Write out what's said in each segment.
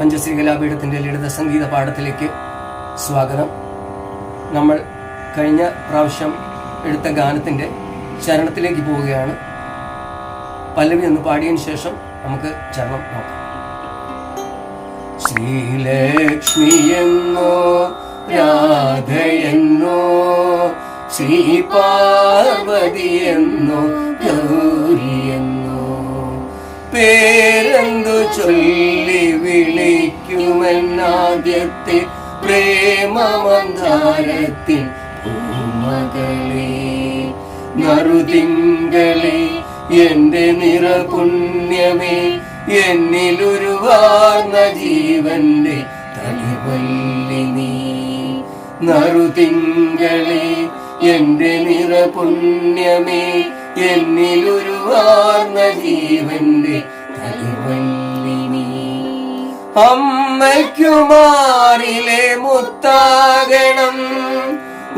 പഞ്ചശ്രീ കലാപീഠത്തിൻ്റെ ലളിത സംഗീത പാഠത്തിലേക്ക് സ്വാഗതം. നമ്മൾ കഴിഞ്ഞ പ്രാവശ്യം എടുത്ത ഗാനത്തിൻ്റെ ചരണത്തിലേക്ക് പോവുകയാണ്. പല്ലവി ഒന്ന് പാടിയതിനു ശേഷം നമുക്ക് ചരണം നോക്കാം. ശ്രീലക്ഷ്മിയെന്നോ രാധയെന്നോ ശ്രീ പാർവതിയെന്നോ ഗൗരിയെന്നോ പേരെന്തു ചൊല്ലി വിളിക്കുമെന്നാദ്യത്തെ പ്രേമമന്ദാരത്തിൻ പൂമകളെ നറുതിങ്കളെ എന്റെ നിറപുണ്യമേ എന്നിലുരുവാർന്ന ജീവന്റെ തളിവല്ലി നീ നറുതിങ്കളെ എന്റെ നിറപുണ്യമേ എന്നിലുരുവാർന്ന ജീവന്റെ തളിവല്ലി നീ അമ്മയ്ക്കുമാറിലെ മുത്താകണം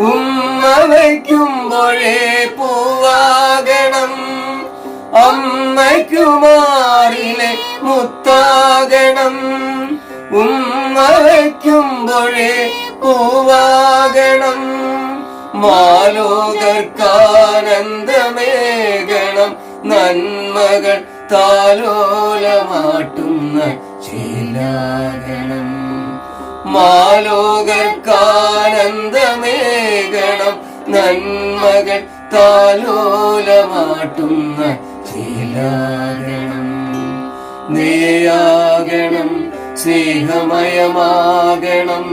ഉമ്മ വയ്ക്കുമ്പോഴേ പൂവാകണം അമ്മയ്ക്കുമാറിലെ മുത്താകണം ഉമ്മ വയ്ക്കുമ്പോഴേ പൂവാകണം മാലോകർക്കാനന്ദമേകണം നന്മകൾ താലോലമാട്ടുന്ന ചേലാകണം മാലോകർക്കാനന്ദമേകണം നന്മകൾ താലോലമാട്ടുന്ന ചേലാകണം നേയാകണം സ്നേഹമയമാകണം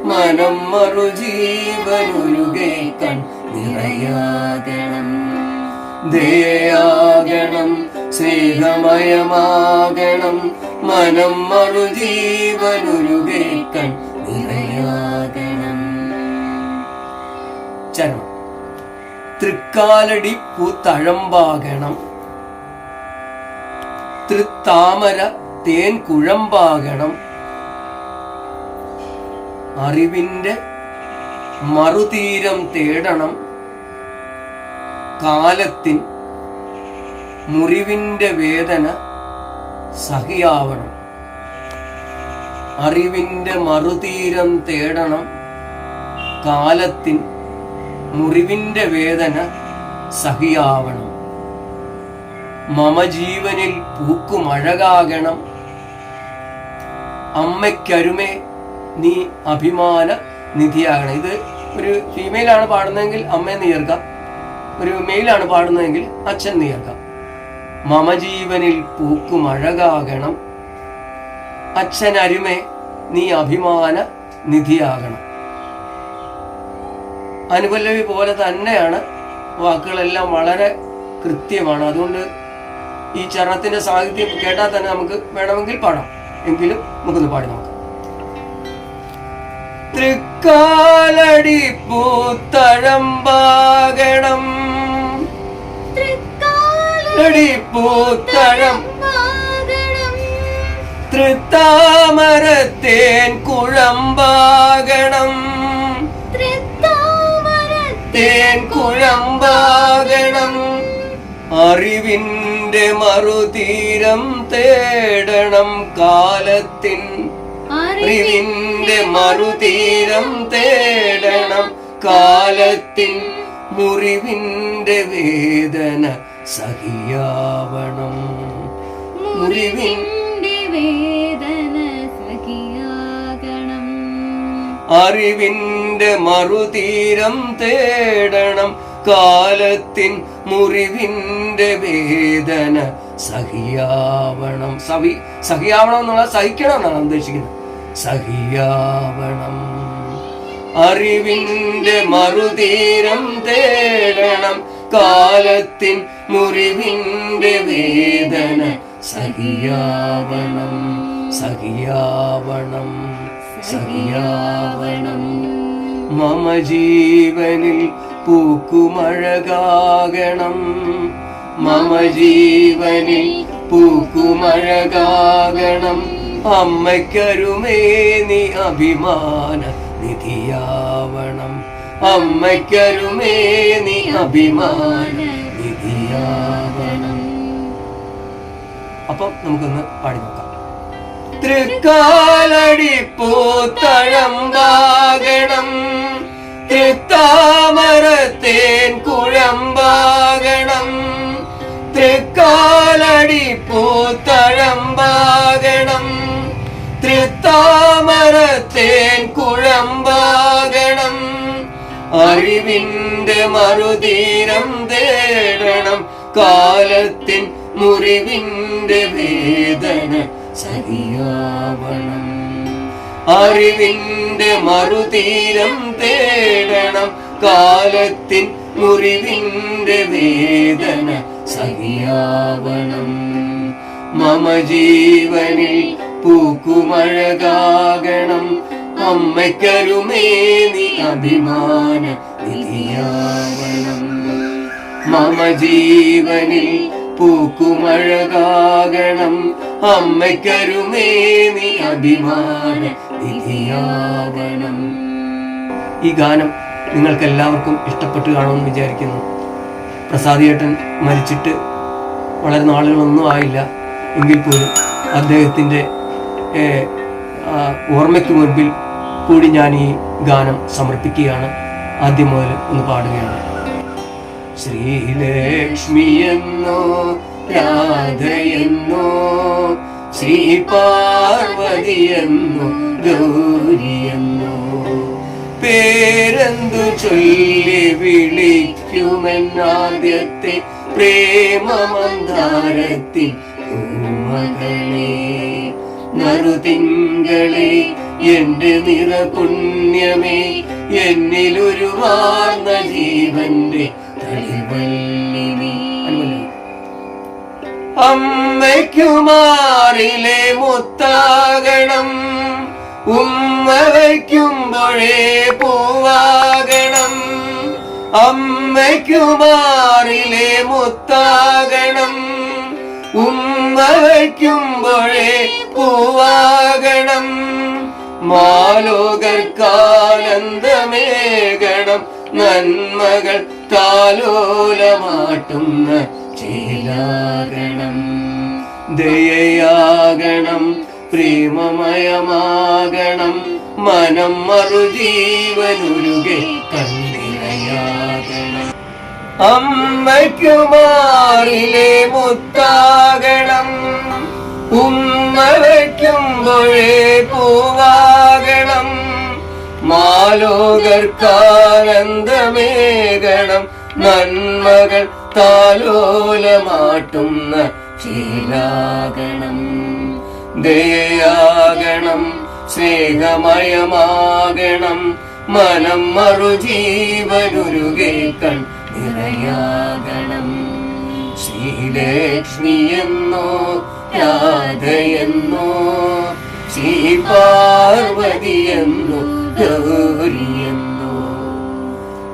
മനം മറുജീവനൊരുകെ കൺ നിറയാകണം ദയാകണം സ്നേഹമയമാകണം മനം മറുജീവനൊരുകെ കൺ നിറയാകണം. ചരണം. തൃക്കാലടി പൂത്തഴമ്പാകണം തൃത്താമര തേൻ കുഴമ്പാകണം അറിവിന്റെ മറുതീരം തേടണം കാലത്തിൻ മുറിവിന്റെ വേദന സഹിയാവണം അറിവിന്റെ മറുതീരം തേടണം കാലത്തിൻ മുറിവിന്റെ വേദന സഹിയാവണം മമ ജീവനിൽ പൂക്കുമഴകാകണം അമ്മയ്ക്കരുമേ നീ അഭിമാന നിധിയാകണം. ഇത് ഒരു ഫീമെയിലാണ് പാടുന്നതെങ്കിൽ അമ്മയെന്ന് ചേർക്കാം, ഒരു മെയിലാണ് പാടുന്നതെങ്കിൽ അച്ഛൻ എന്ന് ചേർക്കാം. മമ ജീവനിൽ പൂക്കുമഴകാകണം അച്ഛനരുമേ നീ അഭിമാന നിധിയാകണം. അനുപല്ലവി പോലെ തന്നെയാണ്, വാക്കുകളെല്ലാം വളരെ കൃത്യമാണ്. അതുകൊണ്ട് ഈ ചരണത്തിന്റെ സാഹിത്യം കേട്ടാൽ തന്നെ നമുക്ക് വേണമെങ്കിൽ പാടാം. എങ്കിലും നമുക്കൊന്ന് പാടി നോക്കാം. തൃക്കാലടി പൂത്തഴമ്പാകണം തൃത്താമരത്തേൻ കുഴമ്പാകണം തേൻ കുഴമ്പാകണം അറിവിന്റെ മറുതീരം തേടണം കാലത്തിൻ അറിവിന്റെ മറുതീരം തേടണം കാലത്തിൻ മുറിവിന്റെ വേദന സഹിയാവണം മുറിവിന്റെ വേദന സഹിയാകണം അറിവിന്റെ മറുതീരം തേടണം കാലത്തിൻ മുറിവിന്റെ വേദന സഹിയാവണം. സഹിയാവണം എന്നുള്ള സഹിക്കണം എന്നാണ് ഉദ്ദേശിക്കുന്നത്. സഹിയാവണം അറിവിന്റെ മറുതീരം തേടണം കാലത്തിൻ മുറിവിന്റെ വേദന സഹിയാവണം സഹിയാവണം സഹിയാവണം മമ ജീവനിൽ പൂക്കുമഴകാകണം മമ ജീവനിൽ പൂക്കുമഴകാകണം അമ്മയ്ക്കരുമേ നീ അഭിമാന നിധിയാവണം അമ്മയ്ക്കരുമേ നീ അഭിമാന നിധിയാവണം. അപ്പം നമുക്കൊന്ന് പാടി നോക്കാം. തൃക്കാലടിപ്പൂത്തഴമ്പാകണം, തൃത്താമരത്തേൻ കുഴമ്പാകണം, തൃക്കാലടിപ്പൂത്തഴമ്പാകണം, തൃത്താമരത്തേൻ കുഴമ്പാകണം. അറിവിന്റെ മറുതീരം തേടണം, കാലത്തിൻ മുറിവിന്റെ വേദന സഹിയാവണം. അറിവിന്റെ മറുതീരം തേടണം, കാലത്തിൻ മുറിവിന്റെ വേദന സഹിയാവണം. മമ ജീവനിൽ പൂക്കുമഴകാകണം, അമ്മയ്ക്കരുമേനി അഭിമാന നിധിയാവണം. മമ ജീവനിൽ പൂക്കുമഴകാകണം, അമ്മയ്ക്കരുമേനി അഭിമാന നിധിയാവണം. ഈ ഗാനം നിങ്ങൾക്ക് എല്ലാവർക്കും ഇഷ്ടപ്പെട്ടു കാണുമെന്ന് വിചാരിക്കുന്നു. പ്രസാദിയേട്ടൻ മരിച്ചിട്ട് വളരെ നാളുകളൊന്നും ആയില്ല, എങ്കിൽ പോലും അദ്ദേഹത്തിൻ്റെ ഓർമ്മയ്ക്ക് മുൻപിൽ കൂടി ഞാൻ ഈ ഗാനം സമർപ്പിക്കുകയാണ്. ആദ്യം മുതൽ ഒന്ന് പാടുകയാണ്. ശ്രീലക്ഷ്മിയെന്നോ രാധയെന്നോ, ശ്രീ പാർവതിയെന്നോ ഗൗരിയെന്നോ, പേരെന്തു ചൊല്ലി വിളിക്കുമെന്നാദ്യത്തെ പ്രേമമന്ദാരത്തിൻ പൂമകളെ. നറുതിങ്കളെ എന്റെ നിറപുണ്യമേ, എന്നിലൊരു വാർന്ന ജീവന്റെ തളിവല്ലിനി. അമ്മയ്ക്കുമാറിലെ മുത്താകണം, ഉമ്മ വയ്ക്കുമ്പോഴേ പൂവാകണം. അമ്മയ്ക്കുമാറിലെ മുത്താകണം, ഉമ്മ വയ്ക്കുമ്പോഴേ പൂവാകണം. മാലോകർക്കാനന്ദമേകണം, നന്മകൾ കാലോലമാട്ടുന്ന ചേലാകണം. ദയയാകണം, പ്രേമമയമാകണം, മനം മറുജീവനുരുകെ കണ്ണിരയാകണം. അമ്മയ്ക്കുമാറിലെ മുത്താകണം, ഉമ്മ വയ്ക്കുമ്പോഴേ പൂവാകണം. മാലോകർക്കാനന്ദമേകണം, നന്മകൾ താലോലമാട്ടുന്ന ശീലാകണം. ദയയാകണം, സ്നേഹമയമാകണം, മനം മറുജീവനുരുകെ കണ്ണിരയാകണം. ശ്രീലക്ഷ്മിയെന്നോ രാധയെന്നോ, ശ്രീ പാർവതിയെന്നോ ഗൗരിയെന്നോ,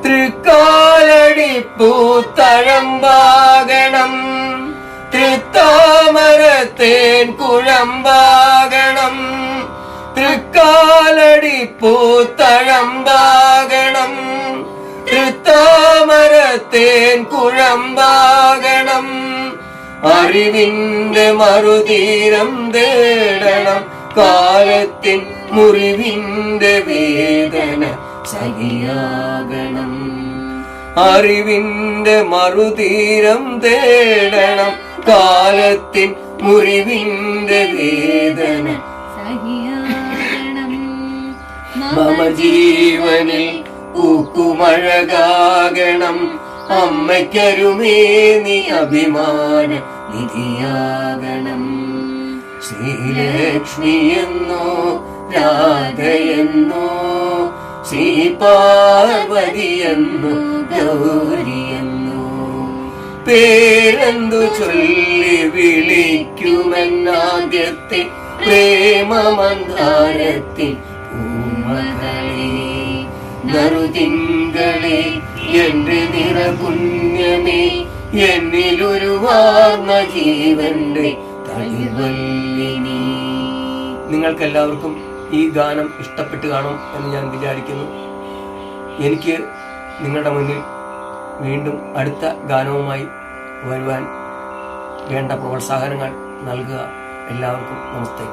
തൃക്കാലടിപ്പൂത്തഴമ്പാകണം, തൃത്താമരത്തേൻ കുഴമ്പാകണം, തൃക്കാലടിപ്പൂത്തഴമ്പാകണം, തൃത്താമരത്തേൻ കുഴമ്പാകണം. അറിവിന്റെ മറുതീരം തേടണം, കാലത്തിൻ മുറിവിന്റെ വേദന സഹിയാകണം. അറിവിന്റെ മറുതീരം തേടണം, കാലത്തിൻ മുറിവിന്റെ വേദന സഹിയാകണം. മമ ജീവനിൽ പൂക്കുമഴകാകണം, അമ്മയ്ക്കരുമേനി അഭിമാന നിധിയാകണം. ശ്രീലക്ഷ്മിയെന്നോ രാധയെന്നോ, ശ്രീ പാർവതിയെന്നോ ഗൗരിയെന്നോ, പേരെന്തു ചൊല്ലി വിളിക്കുമെന്നാദ്യത്തെ പ്രേമമന്ദാരത്തിൻ പൂമകളെ. നറുതിങ്കളെ എന്റെ നിറപുണ്യമേ, എന്നിലൊരു വാർന്ന ജീവന്റെ തളിവല്ലിനി. നിങ്ങൾക്കെല്ലാവർക്കും ഈ ഗാനം ഇഷ്ടപ്പെട്ട് കാണും എന്ന് ഞാൻ വിചാരിക്കുന്നു. എനിക്ക് നിങ്ങളുടെ മുന്നിൽ വീണ്ടും അടുത്ത ഗാനവുമായി വരുവാൻ വേണ്ട പ്രോത്സാഹനങ്ങൾ നൽകുക. എല്ലാവർക്കും നമസ്തേ.